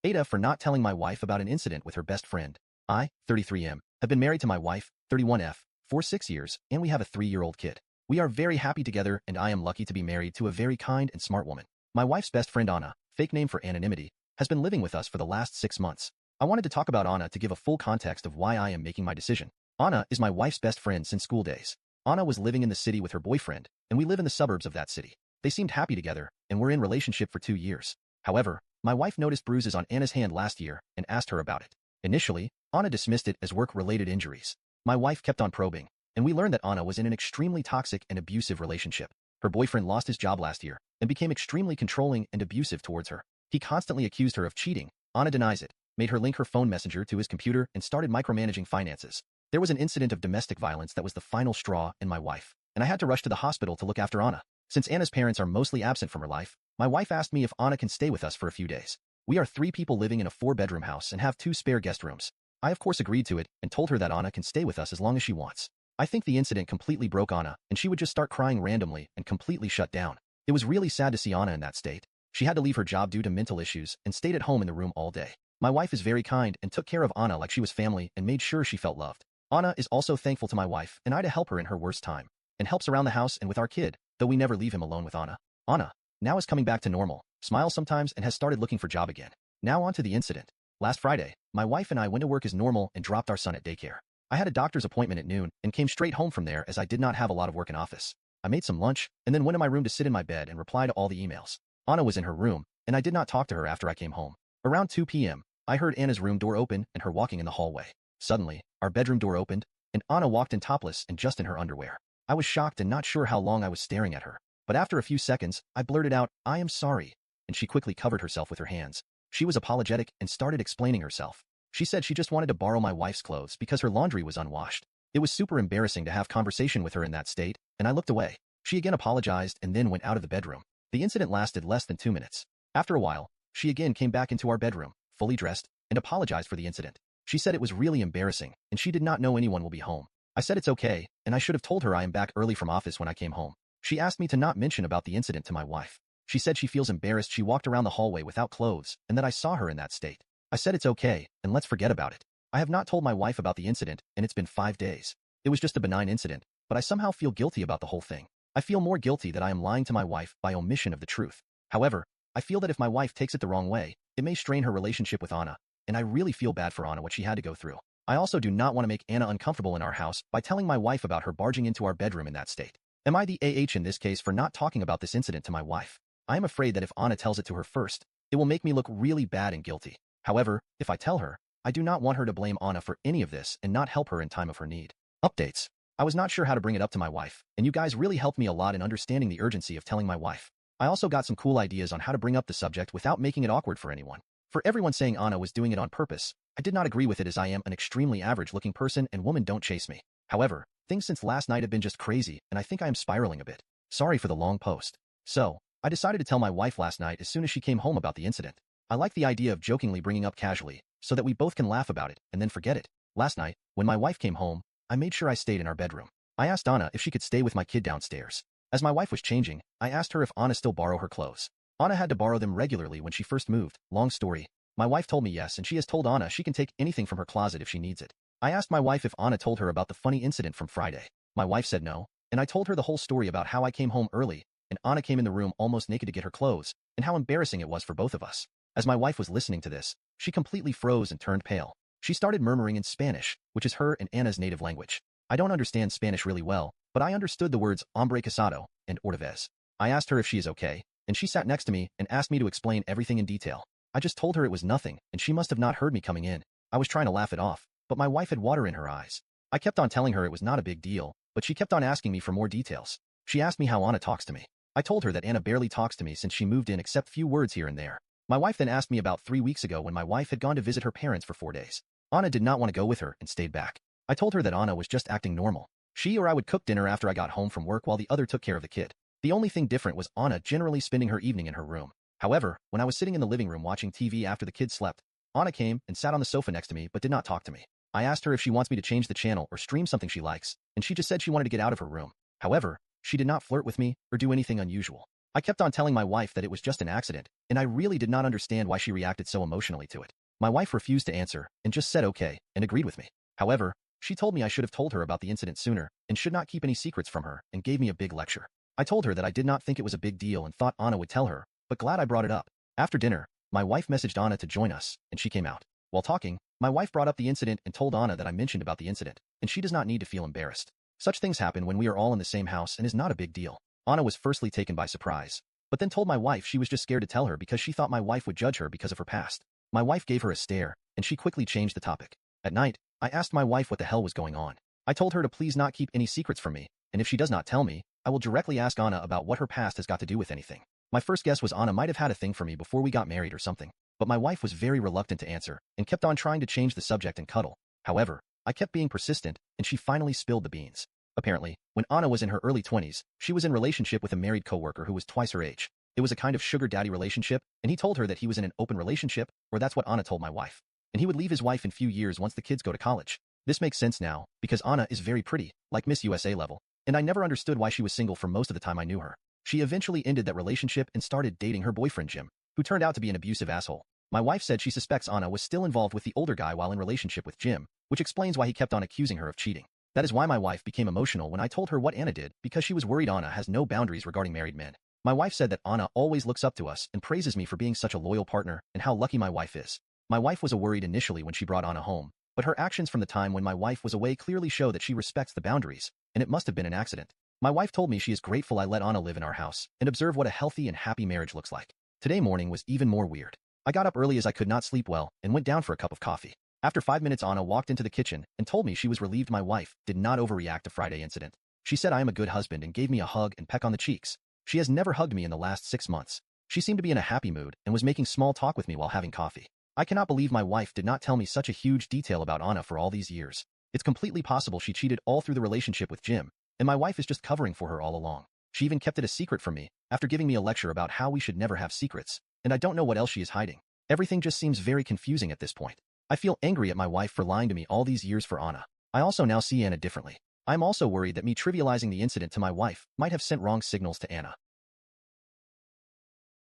AITA for not telling my wife about an incident with her best friend. I, 33M, have been married to my wife, 31F, for 6 years, and we have a 3-year-old kid. We are very happy together, and I am lucky to be married to a very kind and smart woman. My wife's best friend Anna, fake name for anonymity, has been living with us for the last 6 months. I wanted to talk about Anna to give a full context of why I am making my decision. Anna is my wife's best friend since school days. Anna was living in the city with her boyfriend, and we live in the suburbs of that city. They seemed happy together, and were in relationship for 2 years. However, my wife noticed bruises on Anna's hand last year and asked her about it. Initially, Anna dismissed it as work-related injuries. My wife kept on probing, and we learned that Anna was in an extremely toxic and abusive relationship. Her boyfriend lost his job last year and became extremely controlling and abusive towards her. He constantly accused her of cheating. Anna denies it, made her link her phone messenger to his computer, and started micromanaging finances. There was an incident of domestic violence that was the final straw in my wife, and I had to rush to the hospital to look after Anna. Since Anna's parents are mostly absent from her life, my wife asked me if Anna can stay with us for a few days. We are 3 people living in a 4-bedroom house and have 2 spare guest rooms. I of course agreed to it and told her that Anna can stay with us as long as she wants. I think the incident completely broke Anna, and she would just start crying randomly and completely shut down. It was really sad to see Anna in that state. She had to leave her job due to mental issues and stayed at home in the room all day. My wife is very kind and took care of Anna like she was family and made sure she felt loved. Anna is also thankful to my wife and I to help her in her worst time, and helps around the house and with our kid, though we never leave him alone with Anna. Anna now is coming back to normal, smiles sometimes, and has started looking for job again. Now on to the incident. Last Friday, my wife and I went to work as normal and dropped our son at daycare. I had a doctor's appointment at noon and came straight home from there as I did not have a lot of work in office. I made some lunch and then went to my room to sit in my bed and reply to all the emails. Anna was in her room, and I did not talk to her after I came home. Around 2 p.m., I heard Anna's room door open and her walking in the hallway. Suddenly, our bedroom door opened, and Anna walked in topless and just in her underwear. I was shocked and not sure how long I was staring at her. But after a few seconds, I blurted out, "I am sorry," and she quickly covered herself with her hands. She was apologetic and started explaining herself. She said she just wanted to borrow my wife's clothes because her laundry was unwashed. It was super embarrassing to have conversation with her in that state, and I looked away. She again apologized and then went out of the bedroom. The incident lasted less than 2 minutes. After a while, she again came back into our bedroom, fully dressed, and apologized for the incident. She said it was really embarrassing, and she did not know anyone will be home. I said it's okay, and I should have told her I am back early from office when I came home. She asked me to not mention about the incident to my wife. She said she feels embarrassed she walked around the hallway without clothes and that I saw her in that state. I said it's okay, and let's forget about it. I have not told my wife about the incident, and it's been 5 days. It was just a benign incident, but I somehow feel guilty about the whole thing. I feel more guilty that I am lying to my wife by omission of the truth. However, I feel that if my wife takes it the wrong way, it may strain her relationship with Anna, and I really feel bad for Anna what she had to go through. I also do not want to make Anna uncomfortable in our house by telling my wife about her barging into our bedroom in that state. Am I the in this case for not talking about this incident to my wife? I am afraid that if Anna tells it to her first, it will make me look really bad and guilty. However, if I tell her, I do not want her to blame Anna for any of this and not help her in time of her need. Updates. I was not sure how to bring it up to my wife, and you guys really helped me a lot in understanding the urgency of telling my wife. I also got some cool ideas on how to bring up the subject without making it awkward for anyone. For everyone saying Anna was doing it on purpose, I did not agree with it as I am an extremely average-looking person and women don't chase me. However, things since last night have been just crazy, and I think I am spiraling a bit. Sorry for the long post. So, I decided to tell my wife last night as soon as she came home about the incident. I like the idea of jokingly bringing up casually, so that we both can laugh about it and then forget it. Last night, when my wife came home, I made sure I stayed in our bedroom. I asked Anna if she could stay with my kid downstairs. As my wife was changing, I asked her if Anna still borrow her clothes. Anna had to borrow them regularly when she first moved. Long story. My wife told me yes, and she has told Anna she can take anything from her closet if she needs it. I asked my wife if Anna told her about the funny incident from Friday. My wife said no, and I told her the whole story about how I came home early, and Anna came in the room almost naked to get her clothes, and how embarrassing it was for both of us. As my wife was listening to this, she completely froze and turned pale. She started murmuring in Spanish, which is her and Anna's native language. I don't understand Spanish really well, but I understood the words hombre casado and otra vez. I asked her if she is okay, and she sat next to me and asked me to explain everything in detail. I just told her it was nothing, and she must have not heard me coming in. I was trying to laugh it off, but my wife had water in her eyes. I kept on telling her it was not a big deal, but she kept on asking me for more details. She asked me how Anna talks to me. I told her that Anna barely talks to me since she moved in except few words here and there. My wife then asked me about 3 weeks ago when my wife had gone to visit her parents for 4 days. Anna did not want to go with her and stayed back. I told her that Anna was just acting normal. She or I would cook dinner after I got home from work while the other took care of the kid. The only thing different was Anna generally spending her evening in her room. However, when I was sitting in the living room watching TV after the kids slept, Anna came and sat on the sofa next to me but did not talk to me. I asked her if she wants me to change the channel or stream something she likes, and she just said she wanted to get out of her room. However, she did not flirt with me or do anything unusual. I kept on telling my wife that it was just an accident, and I really did not understand why she reacted so emotionally to it. My wife refused to answer and just said okay and agreed with me. However, she told me I should have told her about the incident sooner and should not keep any secrets from her and gave me a big lecture. I told her that I did not think it was a big deal and thought Anna would tell her, but glad I brought it up. After dinner, my wife messaged Anna to join us, and she came out. While talking, my wife brought up the incident and told Anna that I mentioned about the incident, and she does not need to feel embarrassed. Such things happen when we are all in the same house and is not a big deal. Anna was firstly taken by surprise, but then told my wife she was just scared to tell her because she thought my wife would judge her because of her past. My wife gave her a stare, and she quickly changed the topic. At night, I asked my wife what the hell was going on. I told her to please not keep any secrets from me, and if she does not tell me, I will directly ask Anna about what her past has got to do with anything. My first guess was Anna might have had a thing for me before we got married or something, but my wife was very reluctant to answer and kept on trying to change the subject and cuddle. However, I kept being persistent, and she finally spilled the beans. Apparently, when Anna was in her early 20s, she was in a relationship with a married coworker who was twice her age. It was a kind of sugar daddy relationship, and he told her that he was in an open relationship, or that's what Anna told my wife. And he would leave his wife in few years once the kids go to college. This makes sense now, because Anna is very pretty, like Miss USA level, and I never understood why she was single for most of the time I knew her. She eventually ended that relationship and started dating her boyfriend Jim, who turned out to be an abusive asshole. My wife said she suspects Anna was still involved with the older guy while in relationship with Jim, which explains why he kept on accusing her of cheating. That is why my wife became emotional when I told her what Anna did, because she was worried Anna has no boundaries regarding married men. My wife said that Anna always looks up to us and praises me for being such a loyal partner and how lucky my wife is. My wife was worried initially when she brought Anna home, but her actions from the time when my wife was away clearly show that she respects the boundaries, and it must have been an accident. My wife told me she is grateful I let Anna live in our house and observe what a healthy and happy marriage looks like. Today morning was even more weird. I got up early as I could not sleep well and went down for a cup of coffee. After 5 minutes, Anna walked into the kitchen and told me she was relieved my wife did not overreact to Friday incident. She said I am a good husband and gave me a hug and peck on the cheeks. She has never hugged me in the last 6 months. She seemed to be in a happy mood and was making small talk with me while having coffee. I cannot believe my wife did not tell me such a huge detail about Anna for all these years. It's completely possible she cheated all through the relationship with Jim, and my wife is just covering for her all along. She even kept it a secret from me after giving me a lecture about how we should never have secrets, and I don't know what else she is hiding. Everything just seems very confusing at this point. I feel angry at my wife for lying to me all these years for Anna. I also now see Anna differently. I'm also worried that me trivializing the incident to my wife might have sent wrong signals to Anna.